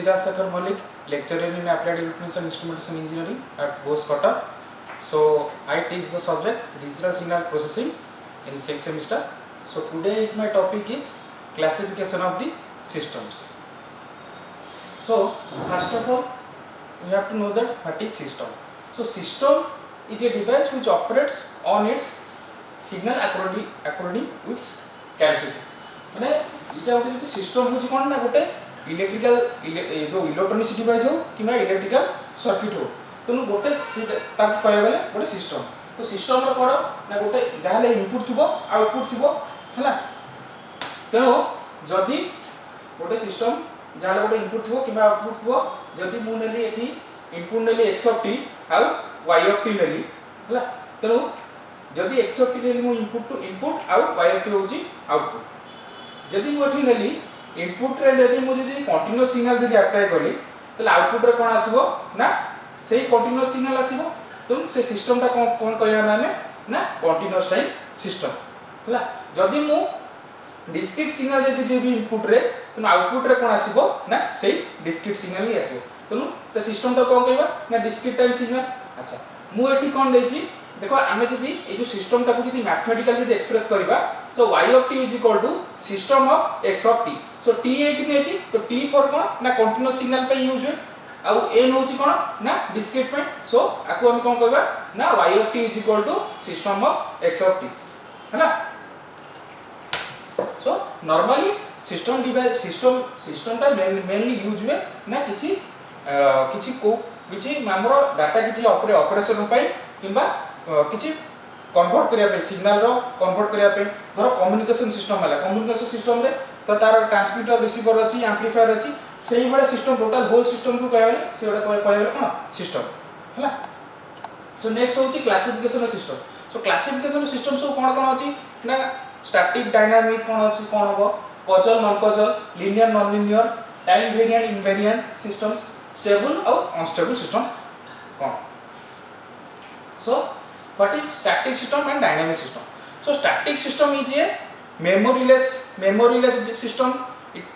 Rajasekhar Malik, lecturer in Applied Electronics and Instrumentation Engineering at BOS Kotak. So I teach the subject digital signal processing in 6th semester. So today is my topic is classification of the systems. So first of all we have to know that what is system. So system is a device which operates on its signal according to its characteristics. माने इटा गोटे system होची कोन ना गोटे electrical जो electronics device हो किबा electrical circuit हो तनु गोटे ताक कहय गले गोटे सिस्टम तो सिस्टम रो कोन ना गोटे जाहले इनपुट थिबो आउटपुट थिबो हला तनु जदी गोटे सिस्टम जाहले गोटे इनपुट थिबो किबा आउटपुट थिबो जदी मु नेली एथि इनपुट नेली x of t आउ y of t नेली हला तनु जदी x of t नेली मु इनपुट टू इनपुट आउ y of t होची आउटपुट जदि मोठी नेली इनपुट रे जदि मु जदि कंटीन्यूअस सिग्नल जदि अप्लाई करी तले आउटपुट रे कोन आसीबो ना सेही कंटीन्यूअस सिग्नल आसीबो तो से सिस्टम ता कोन कहया माने ना कंटीन्यूअस टाइम सिस्टम हला जदि मु डिस्क्रीट सिग्नल जदि देबी इनपुट रे तो आउटपुट रे कोन आसीबो ना सेही डिस्क्रीट सिग्नल ही आसीबो तो त सिस्टम ता कोन कहबा ना डिस्क्रीट टाइम सिग्नल अच्छा मु एठी कोन देछि देखो आमे जदि ए जो सिस्टम ता को जदि मैथमेटिकली जदि एक्सप्रेस करबा सो y of t is equal to system of x of t so t एठी नेछि तो t फॉर कोन ना कंटीन्यूअस सिग्नल पे यूज है आ n होछि कोन ना डिस्क्रीट पे सो आको हम कोन कहबा ना y of t is equal to system of x of t हैना so normally system device system ता मेनली यूज हुए ना किछि हमरो डाटा किछि ऑपरेशन पाई किबा किछि कन्वर्ट करिया पे सिग्नल रो कन्वर्ट करिया पे धरो कम्युनिकेशन सिस्टम हला कम्युनिकेशन सिस्टम रे तो तार ट्रांसमीटर रिसीवर अछि एम्पलीफायर अछि सेही वाला सिस्टम टोटल होल सिस्टम को कहले सेटा कहले कोन सिस्टम हला सो नेक्स्ट होछि classification of system so classification of system so कोन कोन अछि ना स्टैटिक डायनामिक कोन अछि कोन होबो causal non causal linear non linear time variant invariant systems stable और अनस्टेबल सिस्टम कोन so what is static system and dynamic system so static system is a memoryless system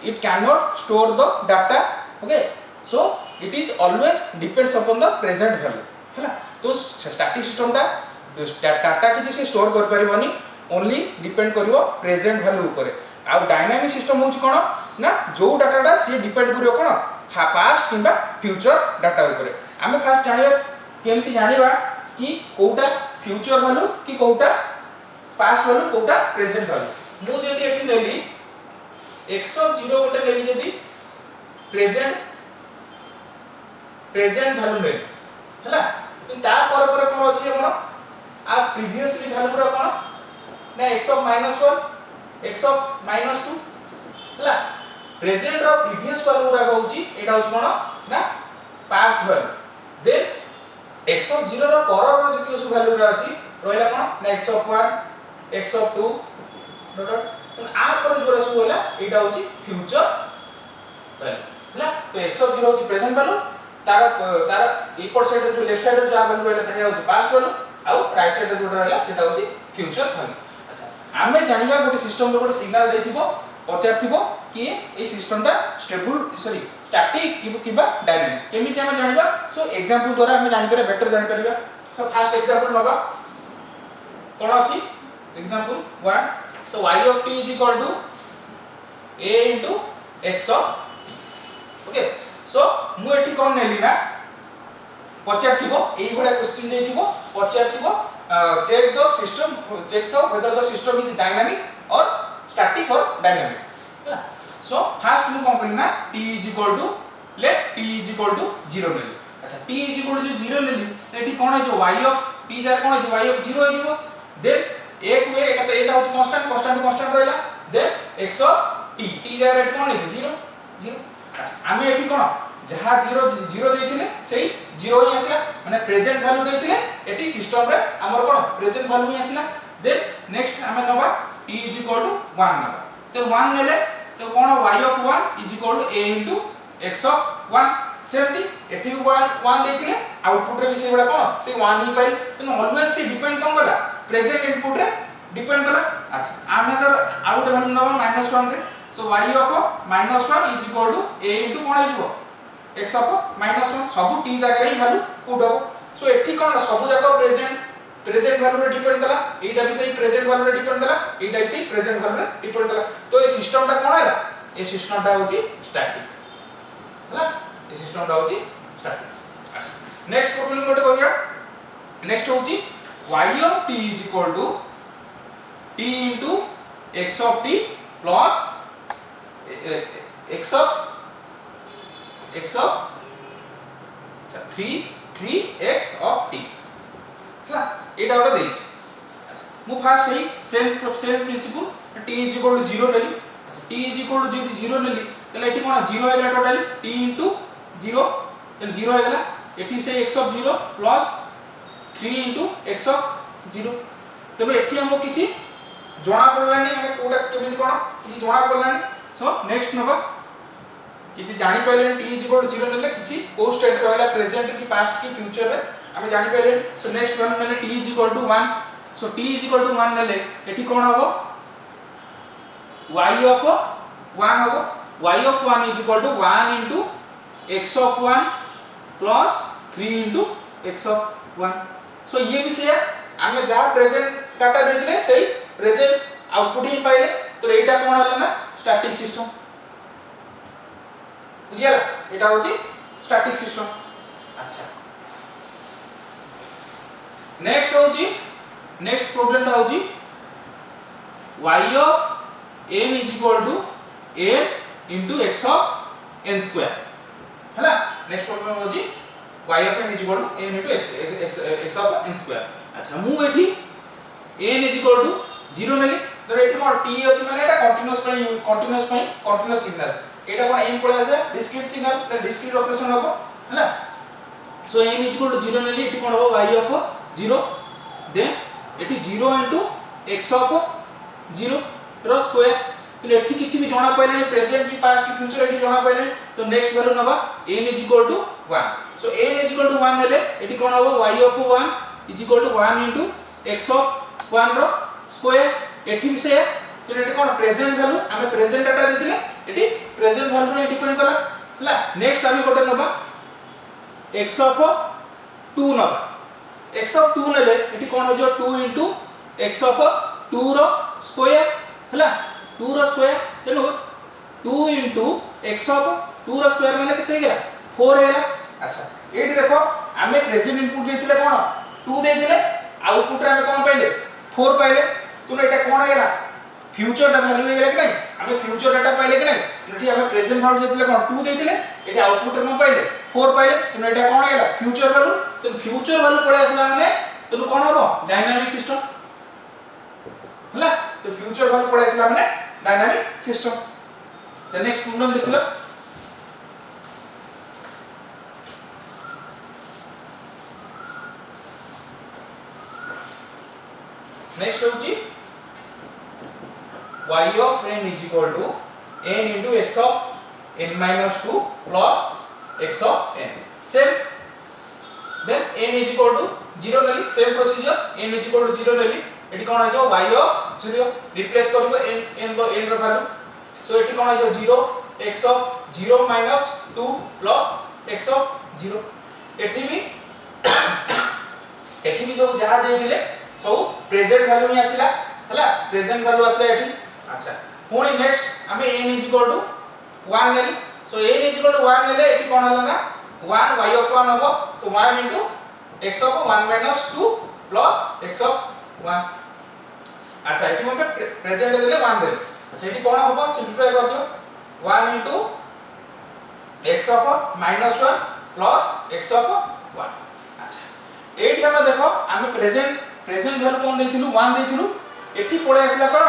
it cannot store the data okay so it is always depends upon the present value हैला तो static system ता data कि से store कर परिबनी only depend करिवो present value ऊपर आ dynamic system होची कोन ना जो डाटाटा से डिपेंड करिवो कोन पास्ट किबा फ्यूचर डाटा ऊपर हमें फास्ट जानिबा केमति जानिबा कि कोटा फ्यूचर वैल्यू कि कोटा पास्ट वैल्यू कोटा प्रेजेंट वैल्यू मु जदी एठी नेली x of 0 गोटे नेली जदी प्रेजेंट वैल्यू नेली हैला तो ता पर कोन अछि हमर आ प्रीवियसली वैल्यू रो कोन ना x of -1 x of -2 हैला प्रेजेंट रो प्रीवियस वैल्यू रा होची एटा होची कोन ना past value then x of 0 रो परर रो जति सब वैल्यू रा अछि रोइला कोन ना x of 1 x of 2 dot तो आ पर जो रस होला एटा होची फ्यूचर वैल्यू हैला तो x of 0 होची प्रेजेंट वैल्यू तार ईपर साइड जो लेफ्ट साइड जो आ वैल्यू रहला तारे होची पास्ट वैल्यू आ राइट साइड जो रहला सेटा होची फ्यूचर वैल्यू अच्छा आमे जानिबा गोटे सिस्टम रो गोटे सिग्नल देथिबो पचार थिबो कि ए सिस्टम ता स्टेबल सॉरी स्टैटिक किबा डायनामिक केमिति हम जानिबा सो एग्जांपल द्वारा हम जानि पारे बेटर जानि परिबा सो फर्स्ट एग्जांपल नबा कोन अछि example 1 so y of t is equal to a into x of t okay so मु एठी कोन नेली ना पचार थिबो एई बडा क्वेश्चन देई थिबो पचार थिबो check the system check the whether the system is dynamic और स्टैटिक और डायनामिक हैला सो फर्स्ट मु कोन करना t is equal to let t is equal to 0 नेली अच्छा t is equal to 0 नेली एठी कोन है जो y of t जार कोन है जो y of 0 है जिवो देन एक हुए एटा तो एटा हो कांस्टेंट रहला देन x of t जार एठी कोन है 0 अच्छा आमे एठी कोन जहा 0 देथिले सेही 0 ही आसला माने प्रेजेंट वैल्यू देथिले एठी सिस्टम रे हमर कोन प्रेजेंट वैल्यू ही आसला देन नेक्स्ट आमे नबा t is equal to 1 नबा तो 1 नेले तो कोन y of 1 is equal to a into x of 1 सेमती एठी 1 देथिले आउटपुट रे भी से बडा कोन से 1 ही पाइल तो ऑलवेज से डिपेंड कोन कला प्रेजेंट इनपुट रे डिपेंड कला अच्छा आमे तो आउट वैल्यू नबा -1 रे so y of -1 is equal to a into कोन हिजबो x ऑफ -1 सब t जगह ही वैल्यू पुट हो। सो एठी कोन सब जगह प्रेजेंट वैल्यू रे डिपेंड कला, एटा भी सही प्रेजेंट वैल्यू रे डिपेंड कला, एटा भी सही प्रेजेंट वैल्यू रे डिपेंड कला। तो ये सिस्टम टा कोन हैला, ये सिस्टम टा होची स्टैटिक हैला, ये सिस्टम टा होची स्टैटिक। अच्छा नेक्स्ट प्रॉब्लम नोट करिया। नेक्स्ट होची y of t is equal to t into x of t plus x of 3x of t ହେଲା एटा ओटा देछि। अच्छा मु फास्ट सही same principle t is equal to 0 लेली। अच्छा t is equal to जदी 0 लेली तले एठी कोन 0 हे गेला टोटली t into 0 तले 0 हे गेला। एठी से x of 0 plus 3 into x of 0 तले एठी हमो किछि जोना पड़लानी माने कोडा केमिति कोन किछि जोना पड़लानी। सो नेक्स्ट नंबर किछि जानि पयले t is equal to 0 लेले किछि को स्टेट रहला प्रेजेंट की पास्ट की फ्यूचर रे हमें जानि पयले। सो नेक्स्ट वन नेले t is equal to 1। So t is equal to 1 नेले एठी कोन हबो y of 1 हबो। y of 1 is equal to 1 into x of 1 plus 3 into x of 1। सो ये भी से हमें जहां प्रेजेंट डाटा देथिले सही प्रेजेंट आउटपुट ही पाइले। तो एटा कोन हला ना स्टैटिक सिस्टम बुझियाला, एटा होची स्टैटिक सिस्टम। अच्छा नेक्स्ट होची नेक्स्ट प्रॉब्लम ता होची y of n is equal to n into x of n square हैला। नेक्स्ट प्रॉब्लम होची y of n is equal to n into x of n square। अच्छा मु एठी n is equal to 0 नेली तो एठी कोन t अछि माने एटा continuous signal एटा कोन n पळे आसे डिस्क्रीट सिग्नल डिस्क्रीट ऑपरेशन होबो हैला। सो n is equal to 0 नेली एठी कोन होबो y of 0 देन एठी 0 into x of 0 रो स्क्वायर। तो एठी किछि भी जणा पइले प्रेजेंट की पास्ट की फ्यूचर एठी जणा पइले। तो नेक्स्ट वैल्यू नबा n is equal to 1। So n is equal to 1 नेले एठी कोन होबो y of 1 is equal to 1 into x of 1 रो स्क्वायर। एठी भी से तो एठी कोन प्रेजेंट वैल्यू हमें प्रेजेंट डाटा देथिले एठी प्रेजेंट वैल्यू रे डिपेंड कला हैला। नेक्स्ट हमें गोटे नबा x of 2 नबा। x of 2 नेले एठी कोन हो जो 2 into x of 2 रो स्क्वायर हैला। 2 रो स्क्वायर तेनु 2 into x of 2 रो स्क्वायर माने केते गेला 4 हेला। अच्छा एठी देखो हमें प्रेजेंट इनपुट देथिले कोन 2 देथिले आउटपुट रे हमें कोन पाइले 4 पाइले। तो एटा कोन हेला फ्यूचर डा वैल्यू हे गेला कि नै हमें फ्यूचर डाटा पाइले कि नै। एठी हमें प्रेजेंट वैल्यू देथिले कोन 2 देथिले एठी आउटपुट रे कोन पाइले 4 पाइले। तो एटा कोन हेला फ्यूचर वैल्यू। तो फ्यूचर वैल्यू पळे आसला माने तो कोन हबो डायनामिक सिस्टम हैला। तो फ्यूचर वैल्यू पळे आसला माने डायनामिक सिस्टम। चल नेक्स्ट प्रॉब्लम देखिलो। नेक्स्ट होची y of n is equal to n into x of n minus 2 plus x of n। Same then n is equal to 0 लेली same procedure n is equal to 0 लेली एठी कोन आइजो y of 0 replace करबो n रो value. सो एठी कोन आइजो 0 x of 0 minus 2 plus x of 0। एठी भी सब जहा देथिले सब प्रेजेंट वैल्यू ही आसिला हैला प्रेजेंट वैल्यू आसिला एठी। अच्छा पुणी नेक्स्ट हमें n is equal to 1 Nelly. So n is equal to 1 नेले एठी कोन हला ना 1 y of 1 हबो। तो 1 into x of 1 minus 2 plus x of 1। अच्छा एठी मते प्रेजेंट देले 1 देले। अच्छा एठी कोन हबो सिंपलीफाई कर दियो 1 into x of -1 plus x of 1। अच्छा एठी हम देखो हम प्रेजेंट वैल्यू कोन देथिलु 1 देथिलु एठी पळे आसला कोन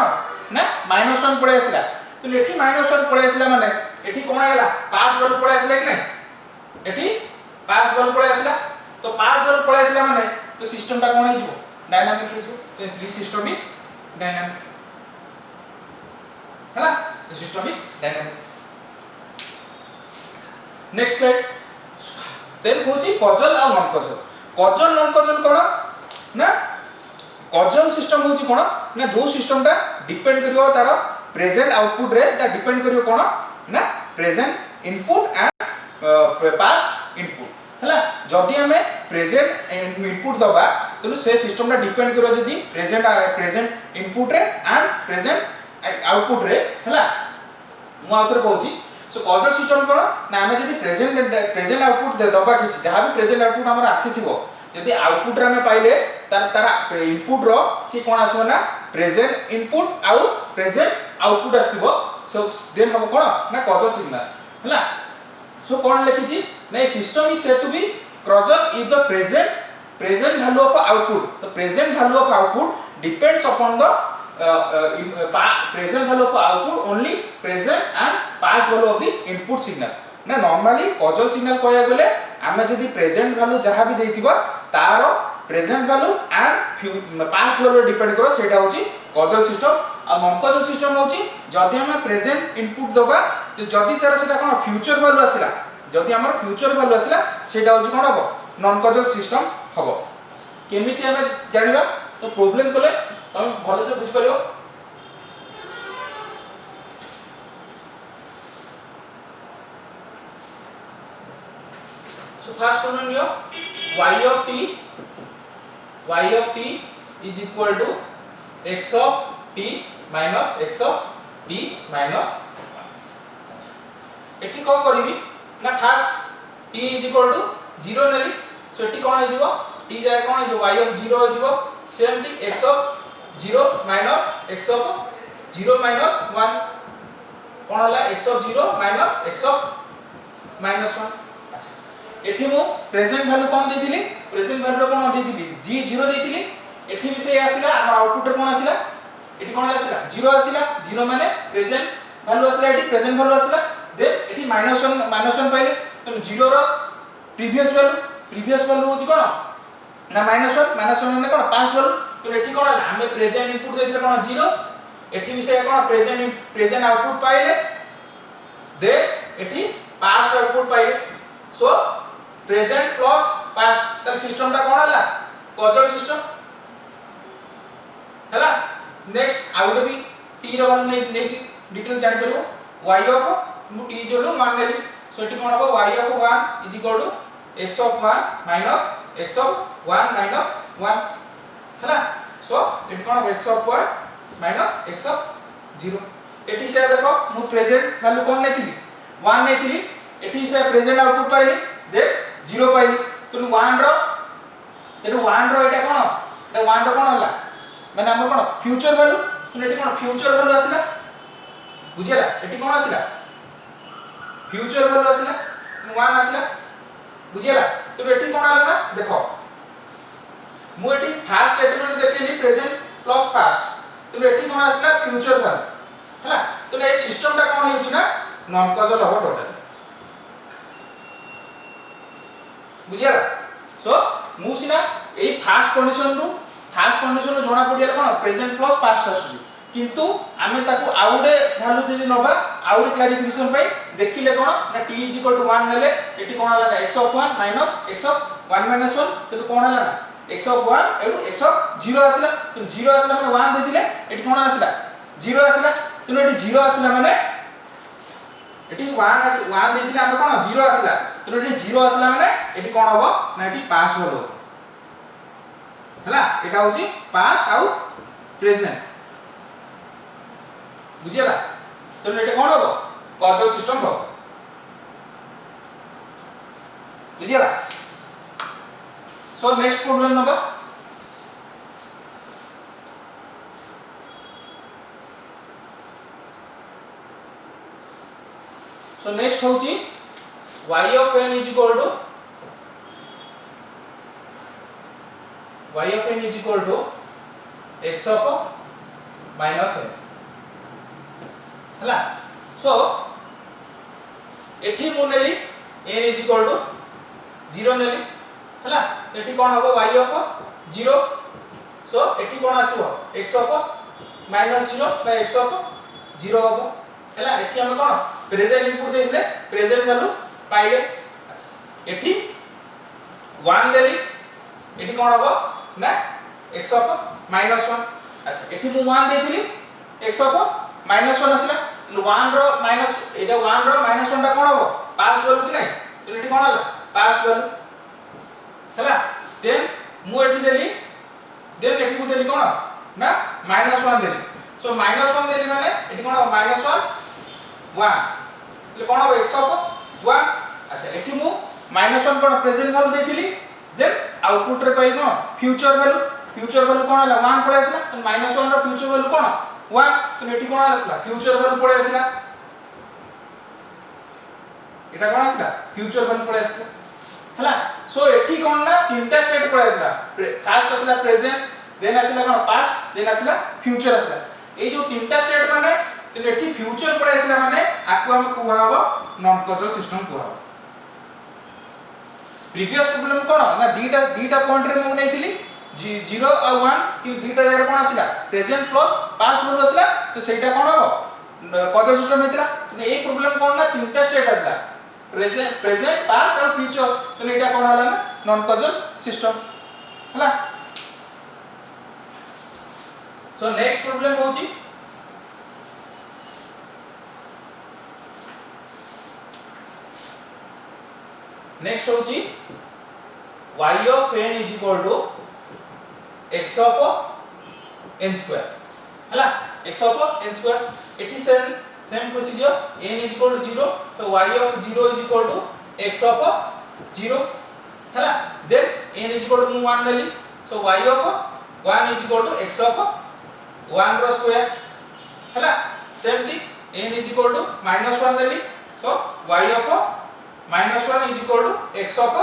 ना -1 पळे आसला। तो एठी -1 पळे आसला माने एठी कोन आइला पास्ट वैल्यू पळे आसला कि नै एठी पास्ट वैल्यू पळे आसला। तो पास्ट वैल्यू पळे आसला माने तो सिस्टम ता कोन हिजो डायनामिक हिजो। तो दिस सिस्टम इज डायनामिक हैला। The system is dynamic. Next slide then होची कॉजल और non causal. Causal non causal कोन ना कॉजल सिस्टम होची कोन ना जो सिस्टम ता डिपेंड करियो तार प्रेजेंट आउटपुट रे ता डिपेंड करियो कोन ना present input and past input हैला जदि हमें प्रेजेंट इनपुट दबा तेणु से सिस्टम डिपेंड करो जदि प्रेजेंट इनपुट रे एंड प्रेजेंट आउटपुट रे हैला मु आउथरे कहूची सो कॉजल सिस्टम कोन ना हमें जदि प्रेजेंट आउटपुट दबा किछि जहां भी प्रेजेंट आउटपुट हमर आसीथिबो जदि आउटपुट रे हमें पाइले तार इनपुट रो सी कोन आसो ना प्रेजेंट इनपुट आउ प्रेजेंट आउटपुट आसीबो सो देन हम कोन ना कॉजल सिग्नल हैला सो कोन लिखिछि ना system is said to be causal if the present value of output. The present value of output depends upon the present value of output only present and past value of the input signal. ना normally causal signal कहया गले आमे जदी present value जहा भी देथिबा तार present value and past value depend करो सेटा होची causal system आ non causal system होची जदी हमें present input दबा तो जदी तार सेटा कोन future value आसिला जदी हमर future value आसिला सेटा होची कोन हबो non causal system हबो केमिति हमें जानिबा तो प्रॉब्लम कोले तम भले से बुझ परियो सो first problem Leo y of t is equal to x of t minus x of t minus एठी कोन करिवि ना first t is equal to 0 नेली सो एठी कोन हो जिवो t जाय कोन हो जिवो y of 0 हो जिवो सेमति x of 0 minus x of 0 minus 1 कोन हला x of 0 minus x of minus 1 अच्छा एठी मु प्रेजेंट वैल्यू कोन देथिली प्रेजेंट वैल्यू कोन देथिली g 0 देथिली एठी भी से आसीला हम आउटपुट रे कोन आसीला एठी कोन आसीला 0 आसीला 0 माने प्रेजेंट वैल्यू आसीला एठी प्रेजेंट वैल्यू आसीला देन एठी -1 पाइले तो 0 रो प्रीवियस वैल्यू होची कोन ना -1 माने कोन पास्ट वैल्यू तो एठी कोन हमें प्रेजेंट इनपुट देथिले कोन 0 एठी भी से कोन प्रेजेंट आउटपुट पाइले दे एठी पास्ट आउटपुट पाइले सो प्रेजेंट प्लस पास्ट त सिस्टम ता कोन हला कॉजल सिस्टम हला नेक्स्ट आउट भी t रो वैल्यू नै डिटेल जानि परबो y ऑफ मु t जोडू मान लेली सो एठी कोन हबो y of 1 is equal to x of 1 minus x of 1 minus 1 हला सो एठी कोन x of 1 minus x of 0 एठी से देखो मु प्रेजेंट वैल्यू कोन नेथिली 1 नेथिली एठी से प्रेजेंट आउटपुट पाइली दे 0 पाइली तो 1 रो एटा कोन एटा 1 रो कोन हला माने हमर कोन फ्यूचर वैल्यू तो एठी कोन फ्यूचर वैल्यू आसिला बुझिला एठी कोन आसिला फ्यूचर वैल्यू आसिला 1 आसिला बुझिला तो एठी कोन आला ना देखो मु एठी फर्स्ट स्टेटमेंट देखैली प्रेजेंट प्लस पास्ट तो एठी कोन आसला फ्यूचर वैल्यू हला तो ए सिस्टम ता कोन होउची ना नॉन कॉजल हो टोटल बुझिला सो मु सिना ए फर्स्ट कंडीशन रो जोना पडिया कोन प्रेजेंट प्लस पास्ट आसुची किंतु आमे ताको आउडे वैल्यू देली नबा आउडे क्लैरिफिकेशन पई देखिले कोन ना t 1 नेले एठी कोन हला ना x of 1 minus x of 1 minus 1 तो कोन हला ना x of 1 एडु x of 0 आसला तो 0 आसला माने 1 देथिले एठी कोन आसला 0 आसला तो एठी 0 आसला माने एठी 1 देथिले हम कोन 0 आसला तो एठी 0 आसला माने एठी कोन हबो ना एठी पास्ट वैल्यू हला एटा होची पास्ट आउ प्रेजेंट बुझिला तो एटा कोन हबो कॉजल सिस्टम हो बुझिला so next problem number so next होची y of n is equal to x of minus n हला सो एठी मु नेली n is equal to 0 नेली हला एठी कोन हबो y of 0 सो एठी कोन आसीबो x of minus 0 बा x of 0 हबो हला एठी हम कोन प्रेजेंट इनपुट देथिले प्रेजेंट वैल्यू पाइले अच्छा एठी 1 देली एठी कोन हबो ना x of minus 1 अच्छा एठी मु 1 देथिली x of minus 1 आसला 1 रो माइनस एटा 1 रो -1 टा कोन हबो पास्ट वैल्यू कि नै तो एठी कोन हला पास्ट वैल्यू हला देन मु एठी देली देन एठी को देली कोन ना -1 देली सो -1 देली माने एठी कोन -1 1 ले कोन हो x ऑफ 1 अच्छा एठी मु -1 कोन प्रेजेंट वैल्यू देथिली देन आउटपुट रे पाई कोन फ्यूचर वैल्यू कोन हला 1 पळे आसला तो -1 रो फ्यूचर वैल्यू कोन 1 तो एठी कोन आसला फ्यूचर वैल्यू पळे आसला एटा कोन आसला फ्यूचर वैल्यू पळे आसला हला सो एठी कोन ना तीनटा स्टेट पळे आसला फर्स्ट आसला प्रेजेंट देन आसला कोन पास्ट देन आसला फ्यूचर आसला ए जो तीनटा स्टेट माने तो एठी फ्यूचर पळे आसला माने आकु हम कुहा हो नॉन कॉजल सिस्टम कुहा प्रीवियस प्रॉब्लम कोन ना दीटा पॉइंट रे मु नैथिली 0 और 1 कि दीटा जगह कोन आसला प्रेजेंट प्लस पास्ट वैल्यू आसला तो सेटा कोन हो कॉजल सिस्टम हेतला ए प्रॉब्लम कोन ना तीनटा स्टेट आसला प्रेजेंट पास्ट और फ्यूचर तो एटा कोन हला ना नॉन कॉजल सिस्टम हला सो नेक्स्ट प्रॉब्लम होची नेक्स्ट होची y of n is equal to x of n square हला x of n square eighty same procedure n is equal to 0 so y of 0 is equal to x of 0 हला then n is equal to 1 लेली so y of 1 is equal to x of 1 रो square हला same thing n is equal to -1 लेली so y of -1 is equal to x of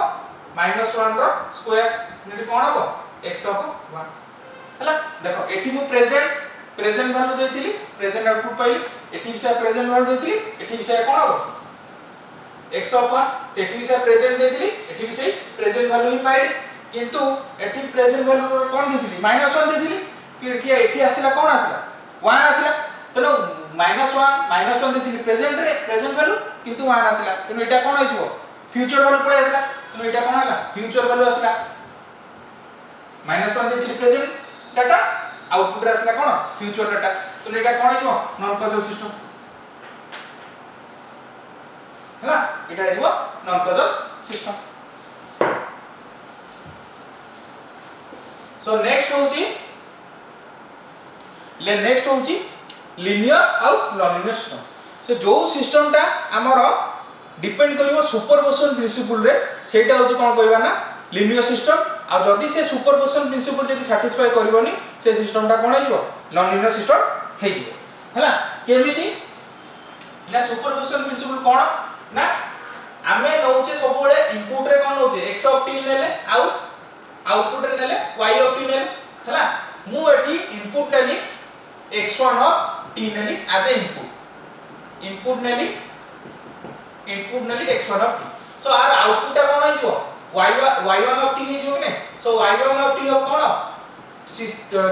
-1 रो square नेटी कोन हो x of 1 हला देखो एठी मु प्रेजेंट वैल्यू देथिली प्रेजेंट आउटपुट पाइली एठी से प्रेजेंट वैल्यू देथिली एठी से कोन हो x of 1 से एठी से प्रेजेंट देथिली एठी से प्रेजेंट वैल्यू ही पाइली किंतु एठी प्रेजेंट वैल्यू कोन देथिली -1 देथिली कि एठी आसीला कोन आसीला 1 आसीला तनो -1 देथिली प्रेजेंट वैल्यू किंतु 1 आसीला तनो एटा कोन होइछो फ्यूचर वैल्यू पळे आसीला तनो एटा कोन हला फ्यूचर वैल्यू आसीला -1 देथिली प्रेजेंट डाटा आउटपुट आसीला कोन फ्यूचर डाटा तनो एटा कोन होइछो नॉन कॉजल सिस्टम हला एटा होइछो non causal system so next होची लिनियर और नॉन लिनियर सिस्टम से जो सिस्टम टा हमर डिपेंड करिवो सुपरपोजिशन प्रिंसिपल रे सेटा होची कोन कहबा ना लिनियर सिस्टम आ जदी से सुपरपोजिशन प्रिंसिपल जदी सैटिस्फाई करिवोनी से सिस्टम टा कोन हेजो नॉन लिनियर सिस्टम हेजो हला केमिति ना सुपरपोजिशन प्रिंसिपल कोन ना आमे नौचे सब बेले इनपुट रे कोन नौचे x ऑफ t नेले आउ आउटपुट रे नेले y ऑफ t नेले हला मु एठी इनपुट नेली x1 ऑफ t नेली एज ए इनपुट नेली x1 ऑफ t सो आर आउटपुट टा कोन हिजो y1 ऑफ t हिजो कि so y1 of t of कोन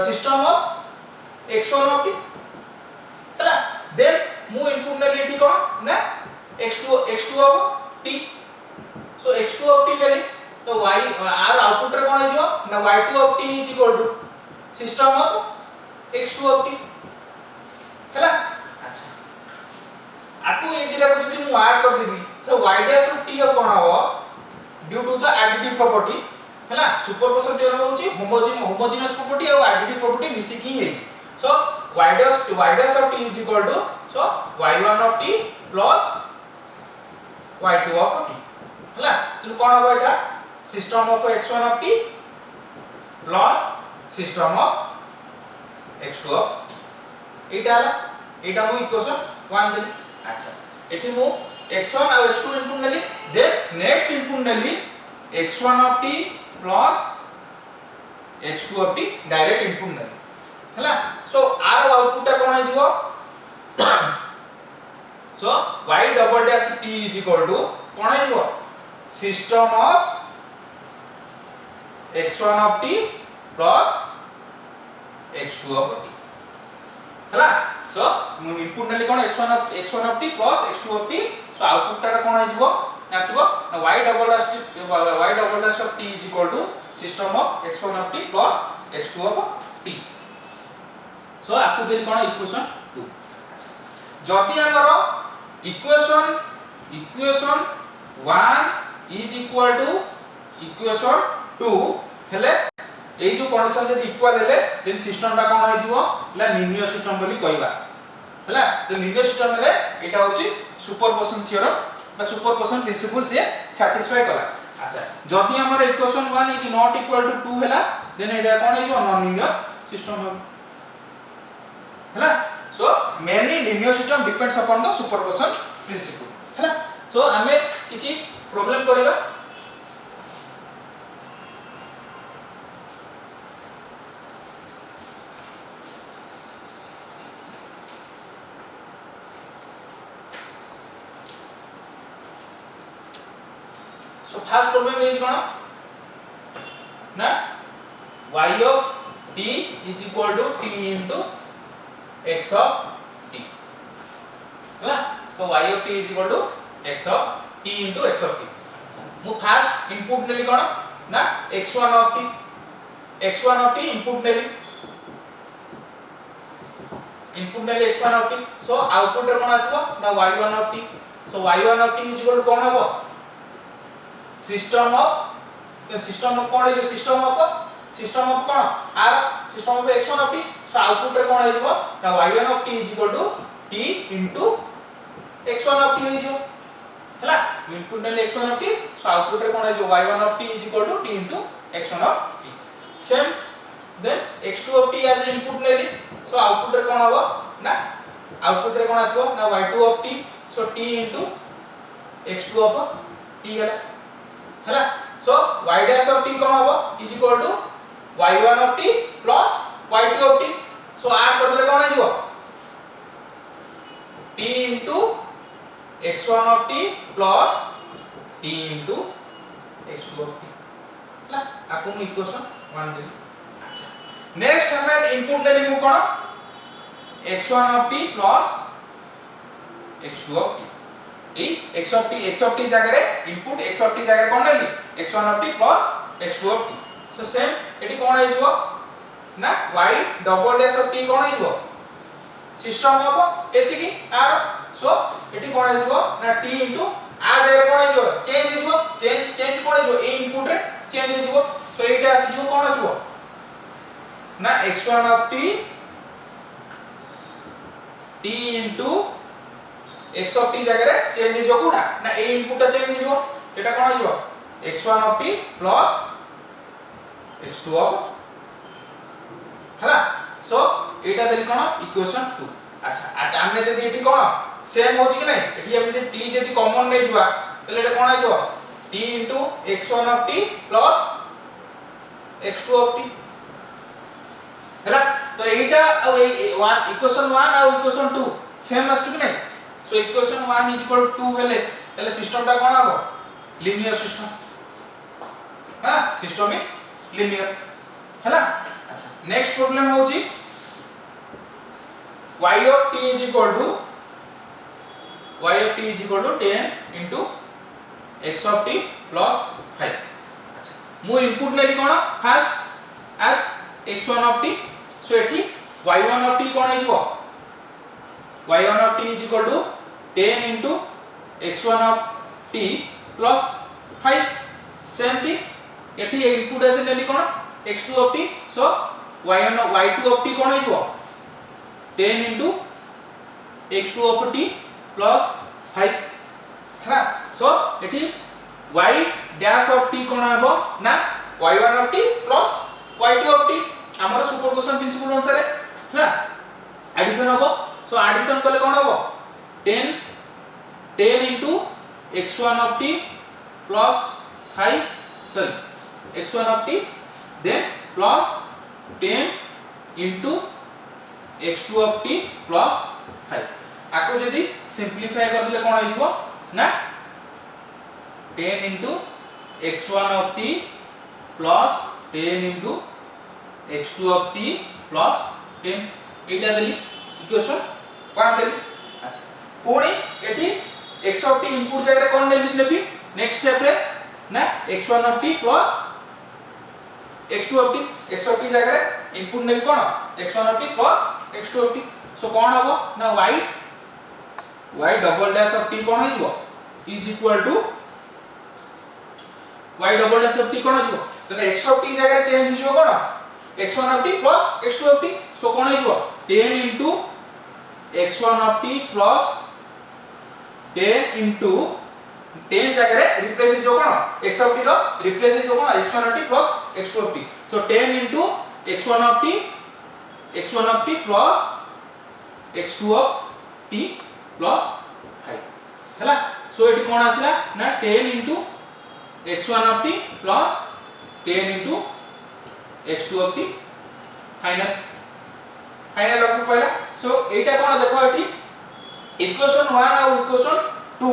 system of x1 of t हला देन मु इनपुट नेली एठी कोन ना x2 of t so x2 of t नेली तो y आर आउटपुट रे कोन हिजो ना y2 of t is equal to system of x2 of t हला अच्छा आकु ए दिला को जदी मु ऐड कर देबी तो y dash of t of कोन हो due to the additive property हला सुपरपोजिशन थ्योरम होची होमोजेनियस प्रॉपर्टी और एडिटिव प्रॉपर्टी मिसी की है so y dash of t is equal to so y1 of t plus y2 of t हला तो कोन हो एटा system of x1 of t plus system of x2 of t एटा मु इक्वेशन 1 देली अच्छा एटी मु x1 और x2 इनपुट नेली देन नेक्स्ट इनपुट नेली x1 of t plus x2 of t direct input नेली हला सो आर आउटपुट ता कोन हिजो so y double dash t is equal to कोन हिजो system of x1 of t plus x2 of t हला सो मु इनपुट नेली कोन x1 of t plus x2 of t so output ता कोन हिजो आसीबो y double dash of t is equal to system of x1 of t plus x2 of t so आपको देली कोन इक्वेशन 2 अच्छा जदी हमरो equation 1 is equal to equation 2 हेले एई जो कंडीशन जदी इक्वल हेले देन सिस्टम टा कोन हो जिवो ला लीनियर सिस्टम बोली कहबा हला। तो लीनियर सिस्टम हेले एटा होची सुपरपोजिशन थ्योरम बा सुपरपोजिशन प्रिंसिपल से सैटिस्फाई कला। अच्छा जदी हमर equation 1 is not equal to 2 हेला देन एटा कोन हो जिवो नॉन लीनियर सिस्टम हो हला। So mainly linear system depends upon the superposition principle हला। सो हमें किछि प्रॉब्लम करिबा। So first problem is gonna na y of t is equal to t into x of t है। So y of t is equal to x of t into x of t। मु first input नेली कोन ना x1 of t इनपुट नेली x1 of t। So output रे कोन आसीबो ना y1 of t। So y1 of t is equal to कोन हबो सिस्टम ऑफ कोन है जो सिस्टम ऑफ कोन आर system of x1 of t। So output रे कोन आइजबो ना y1 of t is equal to t into x1 of t होइजो हला। इनपुट नेली x1 of t so output रे कोन आइजो y1 of t is equal to t into x1 of t। Same then x2 of t as input नेली so output रे कोन हबो ना आउटपुट रे कोन आसबो ना y2 of t so t into x2 of t हला। सो y dash of t कोन हबो is equal to y1 of t plus y2 of t। So add कर देले कोन आइजो t into x1 of t plus t into x2 of t हला। आपको equation 1 दे। अच्छा next हमें इनपुट लेली मु कोन x1 of t plus x2 of t। E x of t जगह रे इनपुट x of t जगह कोन लेली x1 of t plus x2 of t। So same एटी कोन आइजो ना y double dash of t कोन आइजो सिस्टम ऑफ एति की आर। सो एटी कोन आइजो ना t इनटू आ जगह कोन आइजो चेंज आइजो चेंज कोन आइजो ए इनपुट रे चेंज आइजो। सो एटा आसीजो कोन आसीबो ना x1 of t into x of t जगह रे चेंज हिजो कोडा ना ए इनपुट चेंज हिजो एटा कोन हिजो x1 of t plus x2 of हला। सो एटा देली कोन इक्वेशन 2। अच्छा आ हमने जदी एठी कोन सेम होची कि नै एठी हम जे t जदी कॉमन नै जिवा तले एटा कोन हिजो t into x1 of t plus x2 of t हला। तो एटा इक्वेशन 1 और इक्वेशन 2 सेम आसु कि नै। So equation 1 is equal to 2 हेले तले सिस्टम टा कोन हबो लीनियर सिस्टम हां सिस्टम इज लीनियर हैला। अच्छा नेक्स्ट प्रॉब्लम होची y of t is equal to 10 into x of t plus 5। अच्छा मु इनपुट नेली कोन first as x1 of t। So एठी y1 of t कोन हिजो y1 of t is equal to 10 into x1 of t plus 5। Same thing एठी input as नेली कोन x2 of t। So y2 of t कोन हिजो 10 into x2 of t plus 5 है। सो एठी y dash of t कोन हबो ना y1 of t plus y2 of t हमर सुपरपोजिशन प्रिंसिपल अनुसार है एडिशन हबो। सो एडिशन कले कोन हबो 10 into x1 of t plus 5 sorry x1 of t then plus 10 into x2 of t plus 5। आको जदी सिंपलीफाई कर दिले कोन हिजबो ना 10 into x1 of t plus 10 into x2 of t plus 10 एटा देली इक्वेशन 1 देली। अच्छा कोनी एठी x of t इनपुट जगह कोन लेबी नेक्स्ट स्टेप रे ना x1 of t plus x2 of t। x of t जगह इनपुट नेबी कोन x1 of t plus x2 of t। So कोन हबो ना y double dash of t कोन हिजबो is equal to y double dash of t कोन हो तो x ऑफ t जगह चेंज हो कोन x1 of t plus x2 of t so कोन हो 10 into x1 of t plus 10 into 10 जगह रिप्लेस हो कोन x of t रो रिप्लेस हो कोन x1 of t plus x2 of t so 10 into x1 of t plus x2 of t plus 5 हला सो एटी कोन आसला ना 10 into x1 of t plus 10 into x2 of t final of पहला सो एटा कोन देखो eighty equation 1 और equation 2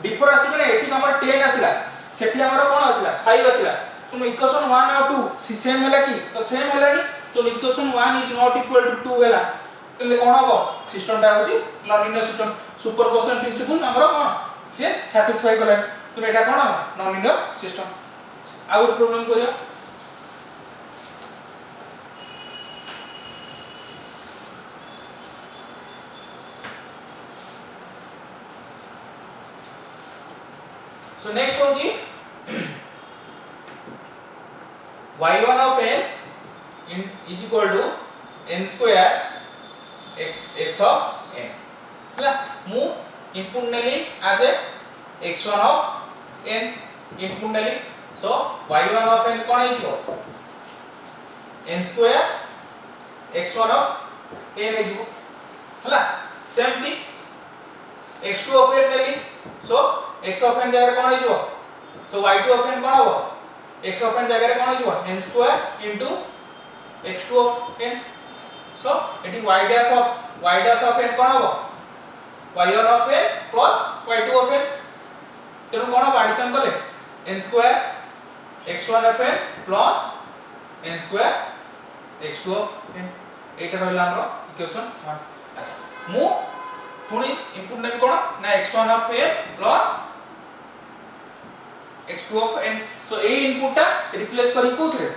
differ आसी ने eighty हमर 10 आसीला सेठी हमर कोन आसीला 5 आसीला तो इक्वेशन 1 और 2 सेम हैला की तो सेम हैलानी तो equation 1 is not equal to 2 हैला तो कोन हो सिस्टम टा होची नॉन सिस्टम सुपरपोजिशन प्रिंसिपल हमर कोन से सैटिस्फाई करले तो एटा कोन non linear system out problem करियो so next होची y1 of n is equal to n square x of n हला मु इनपुट नेली आज x1 of n इनपुट नेली so y1 of n कोन हिजो n square x1 of n हिजो हला सेम थी x2 of n Nelly so x of n जगह कोन हिजो so y2 of n कोन हो x of n जगह कोन हिजो n square into x2 of n so एटी y dash of n कोन हो y1 of n plus y2 of n तेनु कोन एडिशन कले n square x1 of n plus n square x2 of n एटा रहला हमरो इक्वेशन 1 अच्छा मु पुनी इनपुट नेम कोन ना x1 of n plus x2 of n so A input ता रिप्लेस करी कोथरे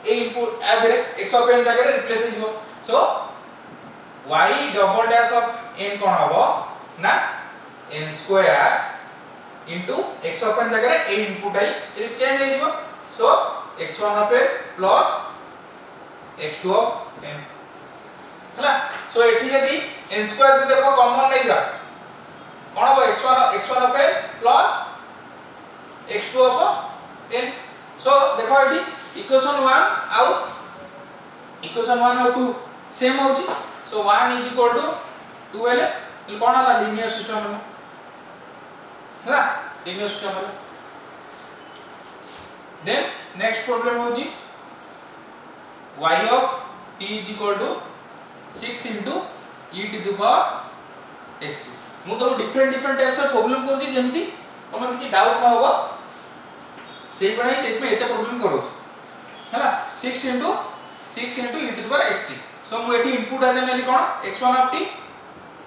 ए इनपुट आधरे x of n जगह रिप्लेस हिजो so y double dash of n कोन हबो ना n square into x of n जगह ए इनपुट आई चेंज हिजो so x1 of n plus x2 of n हला so एठी जदी n square तो देखो कॉमन नै जा कोन हबो x1 of n plus x2 of n so देखो एठी इक्वेशन 1 और 2 सेम होची so 1 is equal to 2 हेले कोन हला लीनियर सिस्टम हला लीनियर सिस्टम हला देन नेक्स्ट प्रॉब्लम होची y of t is equal to 6 into e to the power x मु तो डिफरेंट टाइप्स ऑफ प्रॉब्लम करछि जेमति तमर किछि डाउट न होबो सेही बणाई सेही में एते प्रॉब्लम करू हला 6 into e to the power xt so मु एठी इनपुट आजे नेली कोन x1 of t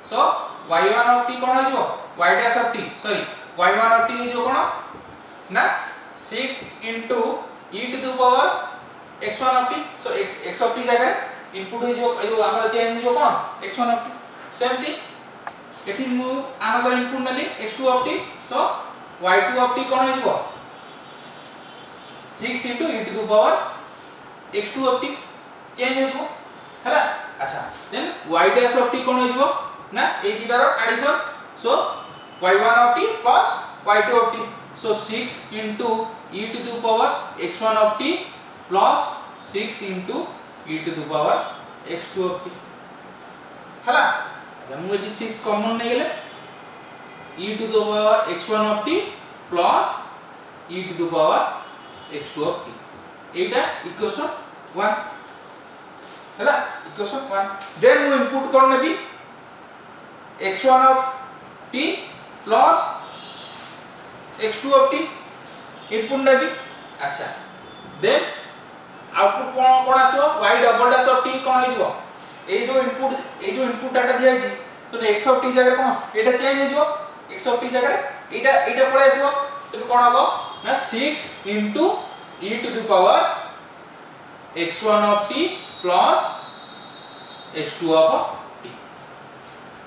so y1 of t कोन होइजो y dash of t sorry y1 of t होइजो कोन ना 6 into e to the power x1 of t so x of t जगह इनपुट होइजो एयो हमर चेंज होइजो कोन x1 of t सेम थी एठी मु अनदर इनपुट नेली x2 of t so y2 of t कोन होइजो 6 into e to the power x2 of t change होइजो हला अच्छा then y dash of t कोन होइजो ना ए दिटार addition so y1 of t plus y2 of t so 6 into e to the power x1 of t plus 6 into e to the power x2 of t हला जब मु 6 common नै गेले e to the power x1 of t plus e to the power x2 of t एटा equation 1 हला equation 1 then मु input कोन नेबी x1 of t plus x2 of t input नेबी अच्छा देन आउटपुट कोन आसो y double dash of t कोन होइजो ए जो इनपुट डाटा दिया हिची तो x of t जगह कोन एटा चेंज हिजो x of t जगह एटा पळे आसो तो कोन हबो ना 6 into e to the power x1 of t plus x2 of t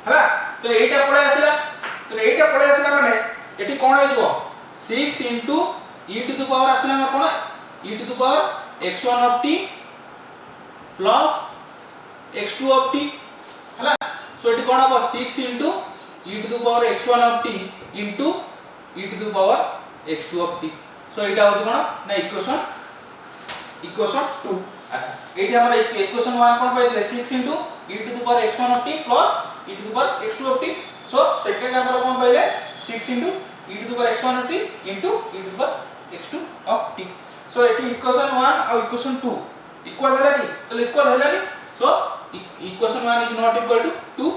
हला तो एटा पळे आसला माने एठी कोन होइजो 6 into e to the power आसला हमर कोन e to the power x1 of t plus x2 of t हला सो एटी कोन हो 6 into e to the power x1 of t into e to the power x2 of t सो एटा हो कोन ना equation 2 अच्छा eighty हमर इक्वेशन 1 कोन कहले 6 into e to the power x1 of t plus e to the power x2 of t so second हमर कोन कहले 6 into e to the power x1 of t into e to the power x2 of t so eighty equation 1 और equation 2 equal होला कि तो equal होला नि so equation 1 is not equal to 2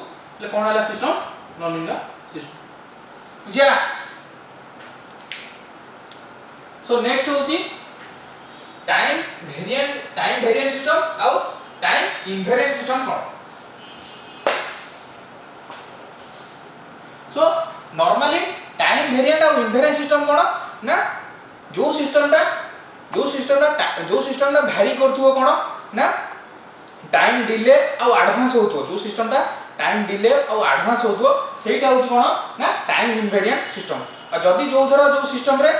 ले कोन होला सिस्टम नॉन लिनियर सिस्टम बुझिया सो नेक्स्ट होची टाइम वेरिएंट सिस्टम और टाइम इनवेरिएंट सिस्टम कोन सो नॉर्मली टाइम वेरिएंट और इनवेरिएंट सिस्टम कोन ना जो सिस्टम भैरी करथुओ कोन ना टाइम डिले और एडवांस होतो जो सिस्टम टाइम डिले और एडवांस होतो सेटा होची कोन ना टाइम इनवेरिएंट सिस्टम और जदी जो धर जो सिस्टम रे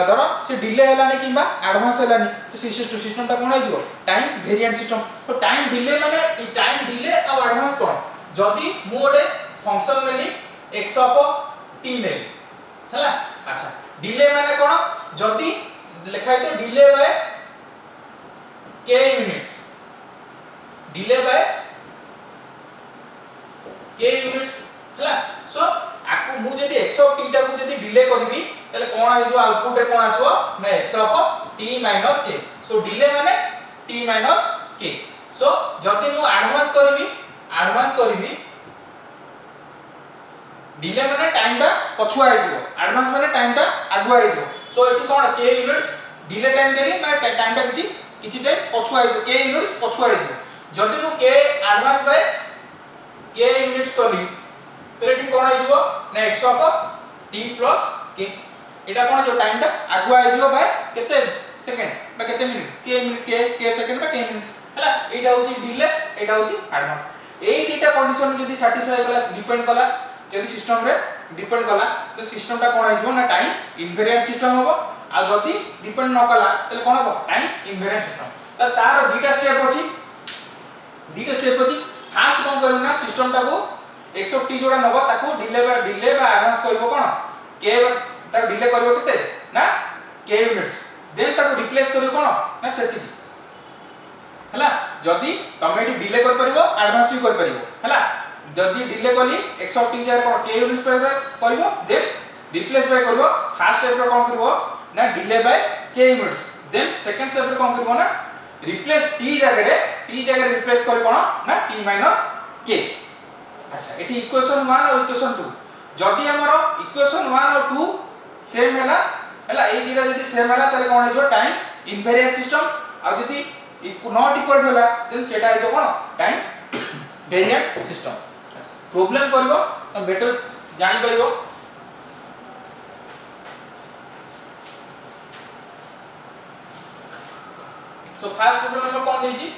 धर से डिले हलानी किबा एडवांस हलानी तो सिस्टम ता कोन आइजो टाइम वेरिएंट सिस्टम तो टाइम डिले माने टाइम डिले और एडवांस कोन जदी मु ओडे फंक्शन मेली x ऑफ t मेली हला अच्छा डिले माने कोन जदी लिखाय तो delay by k units delay by k units हला सो आपको मु जदी x ऑफ t टा को जदी डिले करबी तले कोन आइजो आउटपुट रे कोन आसबो ना x of t - k so delay माने t - k सो जदी मु एडवांस करबी डिले माने टाइम टा पछुआ आइजो एडवांस माने टाइम टा आगुआ आइजो सो एठी कोन k यूनिट्स डिले टाइम देली माने टाइम टा किछि टाइम पछुआ आइजो k यूनिट्स पछुआ आइजो जदी मु k advance by k units करली तो एठी कोन आइजो ना x of t plus k एटा कोन जो टाइम टा आगुआ आइजो बाय केते सेकंड बा केते मिनिट k सेकंड बा k मिनिट हला एटा होची डिले एटा होची एडवांस एई दुटा कंडीशन जदी सैटिस्फाई कला डिपेंड कला जदी सिस्टम रे डिपेंड कला तो सिस्टम टा कोन आइजो ना टाइम इनवेरिएंट सिस्टम होबो आ जदी डिपेंड न कला तले कोन होबो टाइम इनवेरिएंट सिस्टम त तार दुटा स्टेप अछि फास्ट कोन करबो ना सिस्टम टा को 100t जोडा नबो ताको डिले बा एडवांस करबो कोन k ता डिले करबो केते ना k यूनिट्स देन ताको रिप्लेस करबो कोन ना सेति हला जदी तमे एटी डिले कर परिबो एडवांस भी कर परिबो हला जदी डिले कली 100t जार कोन k यूनिट्स कहबो देन रिप्लेस बाय करबो फर्स्ट स्टेप रे कोन करबो ना delay by k units then second step रे कोन करबो ना रिप्लेस t जगह रिप्लेस करे कोन ना t - k अच्छा एटी इक्वेशन 1 और इक्वेशन 2 जदी हमरो इक्वेशन 1 और 2 सेम हला ए दिरा जदी सेम हला तले कोन आइजो टाइम इनवेरिएंट सिस्टम आ जदी नॉट इक्वल होला देन सेटा आइजो कोन टाइम वेरिएंट सिस्टम प्रॉब्लम करबो तो बेटर जानि परिबो सो फर्स्ट प्रॉब्लम नंबर कोन देछि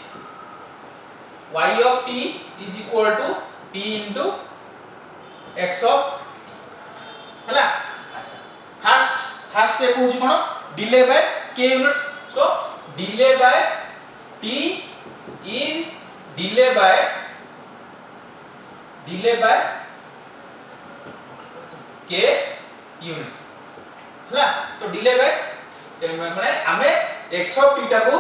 y of t is equal to t into x of हला अच्छा फर्स्ट स्टेप होछि कोन delay by k units so delay by t is delay by k units हला तो डिले बाय माने हमें x of t टा को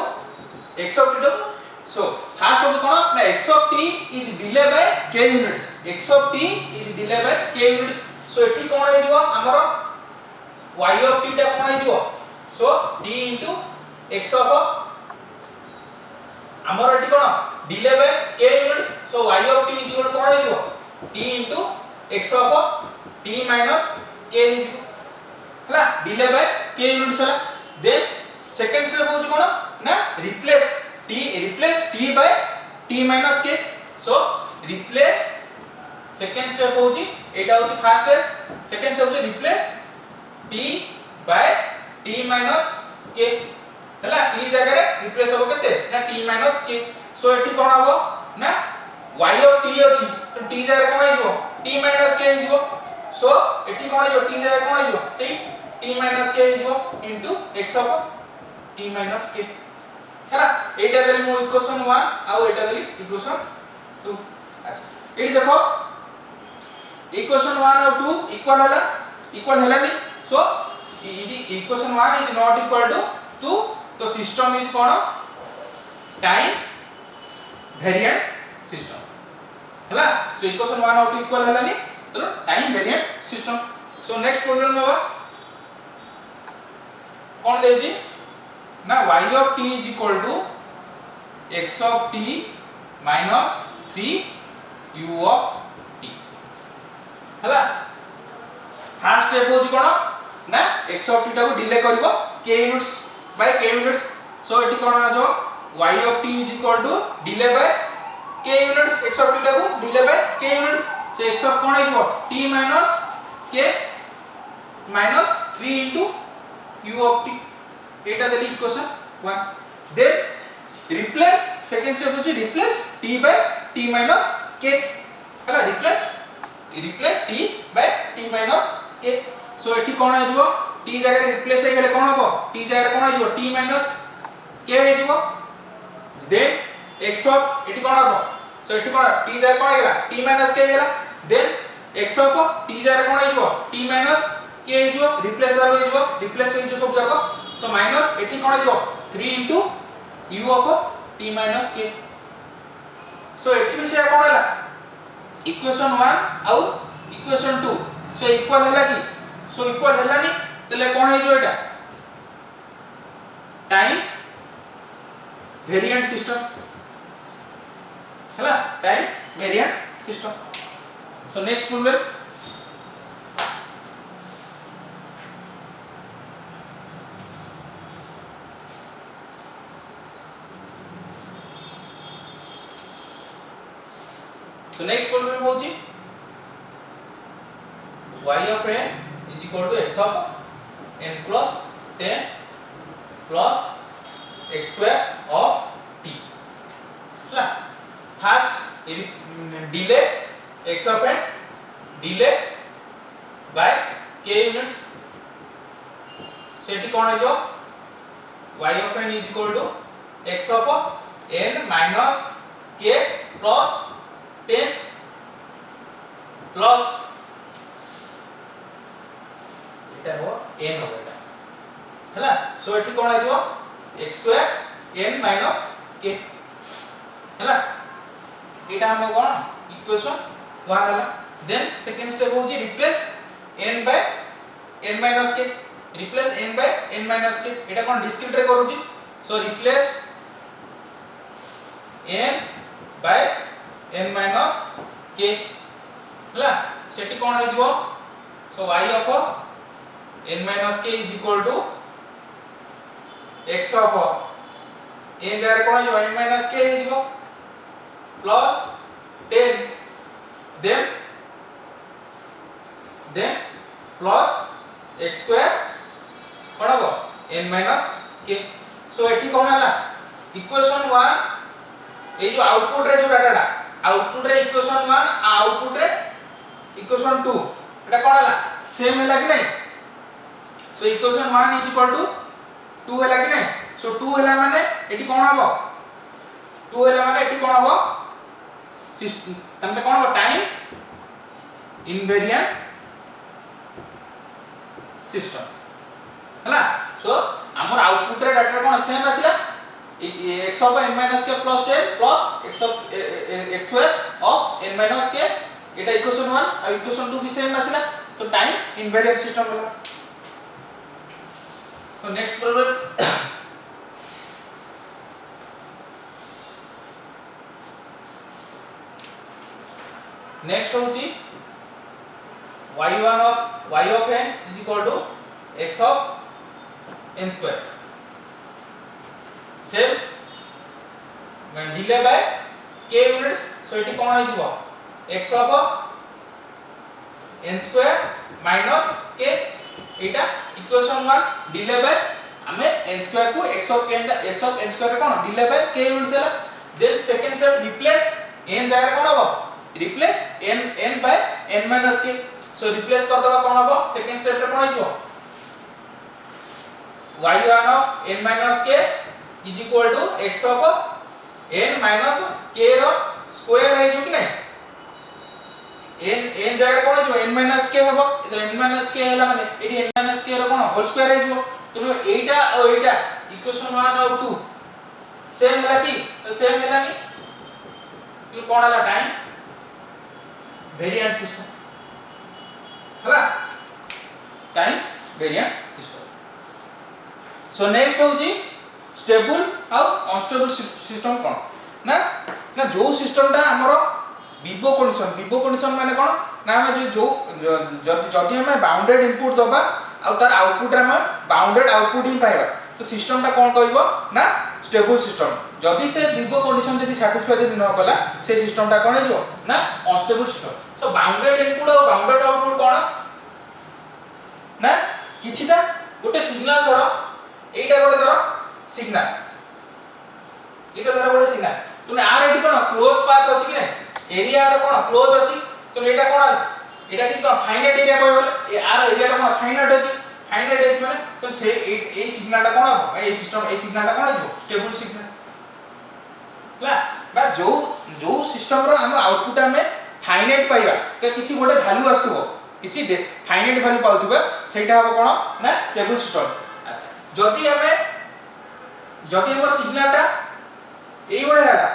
सो फर्स्ट ऑफ कोन ना x of t is delay by k units x of t is delay by k units सो एठी कोन आइ जबो हमरो y of t टा कोन आइ जबो सो t into x of हमरो एठी कोन delay by k units so y of t is equal to कोन आइ जबो t into x of t minus k is हला delay by k units हला देन सेकंड स्टेप होछ कोन ना replace t by t minus k so replace second step होची एटा होची first step second step होची replace t by t minus k हला t जगह रे replace हो केते ना t minus k सो एठी कोन हबो ना y of t अछि तो t जगह कोन आइजो t minus k आइजो सो एठी कोन आइजो t जगह कोन आइजो सेही t minus k हिजो into x of t minus k हैला एटा देली मो इक्वेशन 1 आ एटा देली इक्वेशन 2 अच्छा एटी देखो इक्वेशन 1 और 2 इक्वल हैला नी so equation 1 is not equal to 2 तो सिस्टम इज कोन टाइम वेरिएंट सिस्टम हैला सो इक्वेशन 1 और 2 इक्वल हैला नी तो time variant system so next problem होगा कौन देजी ना y of t is equal to x of t minus 3 u of t हैला फर्स्ट स्टेप होजी कोन ना x of t टा को डिले करबो k units by k units so एटी कोन आ जो y of t is equal to delay by k units x of t टा को delay by k units so x of कोन आइबो t minus k minus 3 into u of t एटा देली equation 1 then replace second step होची replace t by t minus k हैला replace t by t minus k so एटी कोन आ जबो t जगह रिप्लेस हे गेले कोन हबो t जगह कोन आ जबो t minus k हे जबो देन x of एटी कोन हबो सो एटी कोन t जगह कोन गेला t minus k गेला देन x of t जगह कोन आ जबो t minus k हे जबो रिप्लेस वैल्यू हे जबो रिप्लेस हे जबो सब जगह सो माइनस एठी कोन जबो 3 into u of t minus k सो एठी भी से कोन हला इक्वेशन 1 आउ इक्वेशन 2 सो इक्वल हला की सो इक्वल हला नी तले कोन हे जो एटा टाइम वेरिएंट सिस्टम हला time variant system so next problem So next problem होची y of n is equal to x of n plus 10 plus x square of t ला first delay x of n delay by k units सेठी कोन है जो y of n is equal to x of n minus k plus 10 plus iota हो n हो बेटा हैला सो एठी कोन आइजो x square n minus k हैला एटा हम कोन इक्वेशन 1 हला देन सेकंड स्टेप होची replace n by n minus k replace n by n minus k एटा कोन डिस्क्रीट रे करूची so replace n by n minus k हला सेठी कोन हो जबो सो y of n minus k is equal to x of n जगह कोन हो जबो n minus k हो जबो plus 10 then plus x square कोन हो n minus k सो एठी कोन हला इक्वेशन 1 ए जो आउटपुट रे जो डाटाटा आउटपुट रे इक्वेशन 1 आउटपुट रे इक्वेशन 2 एटा कोन हला सेम हैला कि नै so equation 1 is equal to 2 हैला कि नै सो 2 हैला माने एटी कोन हबो 2 हैला माने एटी कोन हबो सिस्टम तमते कोन हबो टाइम इनवेरिएंट सिस्टम हैला सो हमर आउटपुट रे डाटा कोन सेम आसिला x of n minus k plus 10 plus x of x square of n minus k एटा इक्वेशन 1 और इक्वेशन 2 भी सेम आसिला तो टाइम इनवेरिएंट सिस्टम होला तो नेक्स्ट प्रॉब्लम नेक्स्ट होची y1 of n is equal to x of n square same मैं delay by k units so एटी कोन आइ जबो x of n square minus k एटा इक्वेशन 1 डिले बाय हमें n square को x of n square कोन delay by k units हैला then second step replace n जगह कोन हबो replace n by n minus k so replace कर दबा कोन हबो सेकंड स्टेप रे कोन आइ जबो y1 of n minus k is equal to x of n minus k रो स्क्वायर है जो कि नहीं n जगह कोन जो n minus k हबो तो n minus k हला माने एडी n minus k रो कोन होल स्क्वायर है जो तो एटा और एटा इक्वेशन 1 और 2 सेम हला की तो सेम हला नी तो कोन हला टाइम वेरिएंट सिस्टम हला time variant system so next होची स्टेबल और अनस्टेबल सिस्टम कोन ना ना जो सिस्टमटा हमरो विवो कंडीशन माने कोन ना हम जो जदि हम बाउंडेड इनपुट दबा आ तार आउटपुट रे हम बाउंडेड आउटपुट ही पाइबा तो सिस्टमटा कोन कहइबो ना स्टेबल सिस्टम जदि से विवो कंडीशन जदि सैटिस्फाई जदि न कला से सिस्टमटा कोन हेजो ना unstable system so bounded input और बाउंडेड आउटपुट कोन ना किछिटा गोटे सिग्नल धरो एटा गोटे धरो सिग्नल एटा धरो गोटे सिग्नल तुने आर एडी कोन क्लोज पाथ अछि कि नै एरिया रे कोन क्लोज अछि तो एटा कोन एटा किछ कोन फाइनाइट एरिया कहबले ए आर एरिया टा कोन फाइनाइट अछि माने तो से ए सिग्नलटा कोन हो ए सिस्टम ए सिग्नलटा कोन हो स्टेबल सिग्नल ला बा जो सिस्टम रो हम आउटपुट में फाइनाइट पाइबा के किछ गोटे वैल्यू आस्तबो किछ फाइनाइट वैल्यू पाउथबा सेटा हो कोन ना स्टेबल सिस्टम अच्छा जदि हमर सिग्नलटा एई बडे हला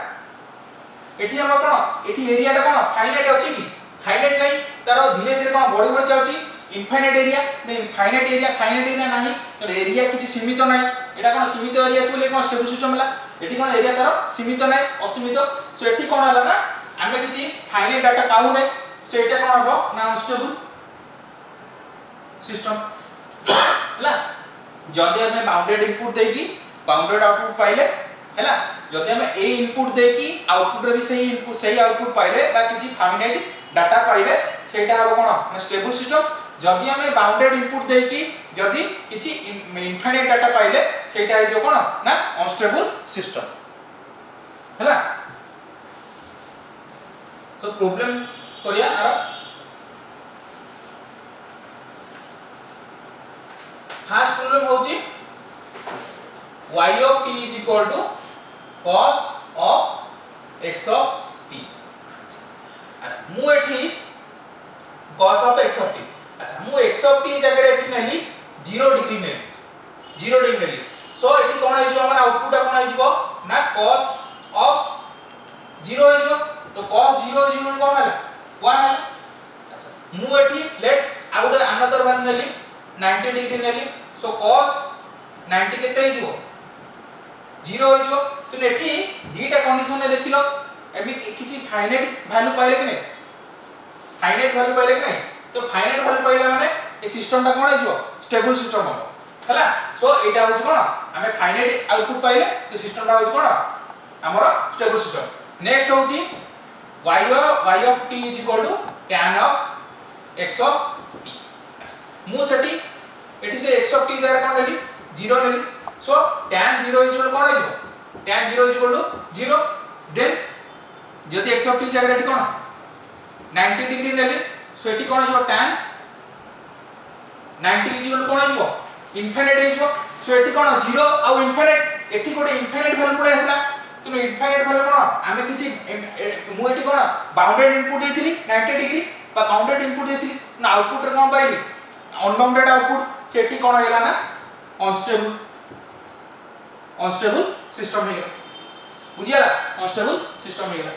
एठी हम कोन एठी एरिया टा कोन फाइनाइट अछि कि फाइनाइट नै तारो धीरे धीरे कोन बढी बढी जाउची इनफाइनाइट एरिया नै फाइनाइट एरिया नाही तो एरिया किछि सीमित नै एटा कोन सीमित एरिया छै बोले कोन स्टेबल सिस्टम हला एठी कोन एरिया तारो सीमित नै असीमित सो एठी कोन हला ना हमें किछि फाइनाइट डाटा पाउ नै सो एटा कोन हबो ना अनस्टेबल सिस्टम हला जदि हमें बाउंडेड इनपुट देकी बाउंडेड आउटपुट पाइले हैला जदि हम ए इनपुट देकी आउटपुट रे भी सही इनपुट सही आउटपुट पाइले बा किछि फाइनाइट डाटा पाइले सेटा हो कोन ना स्टेबल सिस्टम जदि हम बाउंडेड इनपुट देकी जदि किछि इनफाइनाइट डाटा पाइले सेटा है जो कोन ना अनस्टेबल सिस्टम हैला सो प्रॉब्लम करिया आरो फर्स्ट प्रॉब्लम होची y of t is equal to cos of x of t अच्छा मु एठी cos of x of t अच्छा मु x of t जगह एठी नेली 0 डिग्री नेली सो एठी कोन आइ जो हमर आउटपुट कोन आइ जो ना cos of 0 आइ जो तो cos 0 is equal कोन हला 1 हला अच्छा मु एठी लेट आउट अनदर वन नेली 90 डिग्री नेली सो cos 90 केते आइ जो 0 हो जो तो नेठी दीटा कंडीशन ने देखिलो एबी किछि फाइनाइट वैल्यू पाइले कि नै फाइनाइट वैल्यू पाइले कि नै तो फाइनाइट वैल्यू पाइला माने ए सिस्टम ता कोन जो स्टेबल सिस्टम हो हला सो एटा हो कोन हमें फाइनाइट आउटपुट पाइले तो सिस्टम ता हो कोन हमर स्टेबल सिस्टम नेक्स्ट होची y of t is equal to tan of x of t मु सेठी एठी से x of t जरा कोन लेली 0 लेली so tan 0 is equal to कोन आइबो tan 0 is equal to 0 then जदि x of t जगह एठी कोन 90 डिग्री नेली सो एठी कोन आइबो tan 90 is equal to कोन आइबो इनफाइनाइट आइबो सो एठी कोन 0 आ इनफाइनाइट एठी कोटे इनफाइनाइट वैल्यू पळे आसला तो इनफाइनाइट वैल्यू कोन आमे किछि मु एठी कोन बाउंडेड इनपुट देथिली 90 डिग्री बा बाउंडेड इनपुट देथिली ना आउटपुट रे कोन पाइली अनबाउंडेड आउटपुट सेठी कोन हेला ना अनस्टेबल सिस्टम हे गेला बुझियाला अनस्टेबल सिस्टम हे गेला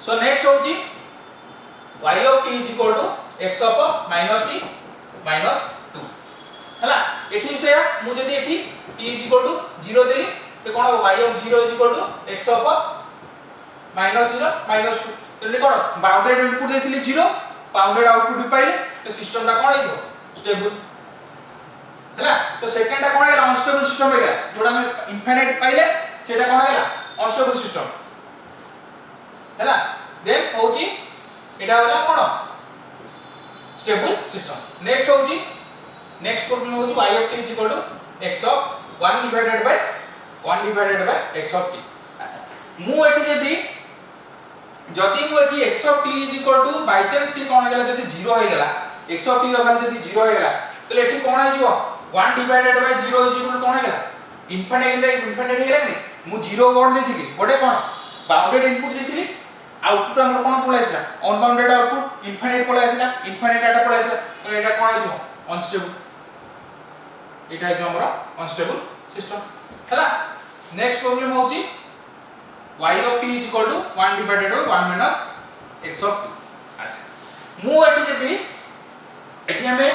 सो नेक्स्ट होची y of t is equal to x of minus t minus 2 हला एठी से मु जदी एठी t is equal to 0 देली तो कोन y of 0 is equal to x of minus 0 minus 2 तो कोन बाउंडेड इनपुट देथिली 0 बाउंडेड आउटपुट भी पाइले तो सिस्टम ता कोन आइबो स्टेबल हैला तो सेकंड ता कोन है अनस्टेबल सिस्टम हेगा जोडा में इनफाइनाइट पाइले सेटा कोन हैला अनस्टेबल सिस्टम हैला देन होची एटा होला कोन स्टेबल सिस्टम नेक्स्ट होची नेक्स्ट प्रॉब्लम होची y of t is equal to x of 1 divided by x of t अच्छा मु एठी जदी जदि मु एठी x of t is equal to by chance से कोन गेला जदि 0 हो गेला x ऑफ t रो वैल्यू जदि 0 हो गेला तले एठी कोन आ जिवो 1 divided by 0 is equal to कोन गेला इनफिनिट गेला नि मु 0 कोन देथिली गोटे कोन बाउंडेड इनपुट देथिली आउटपुट हमर कोन पळे आसला अनबाउंडेड आउटपुट इनफिनिट पळे आसला इनफिनिट डाटा पळे आसला तो एटा कोन आ जिवो अनस्टेबल एटा जो हमर अनस्टेबल सिस्टम हला नेक्स्ट प्रॉब्लम होची y of t is equal to 1 divided by 1 minus x of t अच्छा मु एठी जदी एठी हमें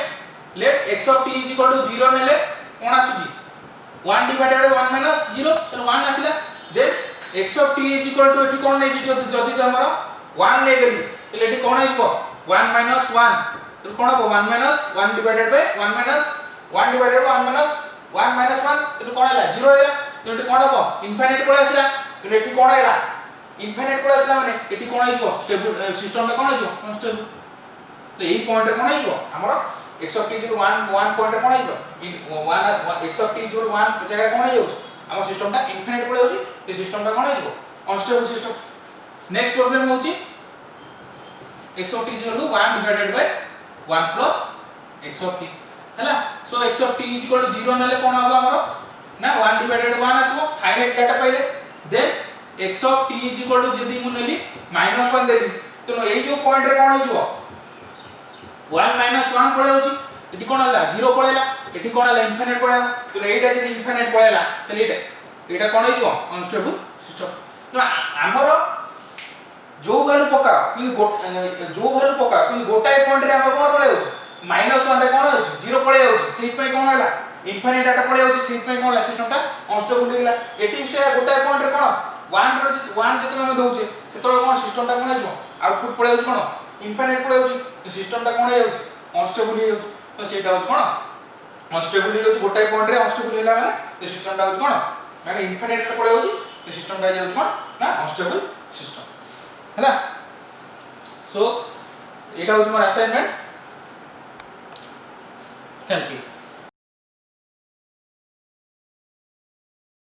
let x of t is equal to 0 नेले कोन आसुची 1 divided by 1 minus 0 तो 1 आसिला then x of t is equal to एठी कोन नै छी जदी हमर 1 नै गेली तो एठी कोन आइबो 1 minus 1 तो कोन हो 1 minus 1 divided by 1 minus 1 divided by 1 minus 1 minus 1 तो कोन आला 0 आइला तो एठी कोन हो इनफिनिट पळे आसिला तो एठी कोन आइला इनफिनिट पळे आसिला माने एठी कोन आइबो स्टेबल सिस्टम ला कोन आइबो कॉन्स्टेबल तो एही पॉइंट रे कोन आइबो हमर x of t is 1 point रे कोन आइबो 1 x of t इज 1 जगह कोन आइबो हमर सिस्टम ता इनफिनिट पळे होची ए सिस्टम ता कोन आइबो अनस्टेबल सिस्टम नेक्स्ट प्रॉब्लम होची x of t is 1 divided by 1 plus x of t हला so x of t is equal to 0 नेले कोन हबो हमर ना 1 डिवाइडेड 1 आसबो फाइनाइट डाटा पाइले then x of t is equal to जदी मु नेली -1 देली तो एई जो पॉइंट रे कोन होइजो 1 1 पळे होची एठी कोन हला 0 पळेला एठी कोन हला इनफिनिट पळेला तो एटा जदी इनफिनिट पळेला तो एटा कोन होइजो अनस्टेबल सिस्टम तो हमर जो वैल्यू पका किन गोटाय पॉइंट रे हम कोन पळे होची -1 रे कोन होची 0 पळे होची सेहि पय कोन हला इनफिनिट डाटा पळे होची सेहि पय कोन हला सिस्टम ता अनस्टेबल होइला एटी से गोटाय पॉइंट रे कोन 1 जतन हम दोचे सेतो कोन सिस्टम ता कोन आइजो आउटपुट पळे होची कोन इनफिनिट पळे होची तो सिस्टम ता कोन आइ होची अनस्टेबल हो होची तो सेटा होची कोन अनस्टेबल हो होची गोटाय पॉइंट रे अनस्टेबल होला माने तो सिस्टम ता होची कोन माने इनफिनिट रे पळे होची तो सिस्टम ता होची कोन ना अनस्टेबल सिस्टम हैला सो एटा होची मोर असाइनमेंट थैंक यू।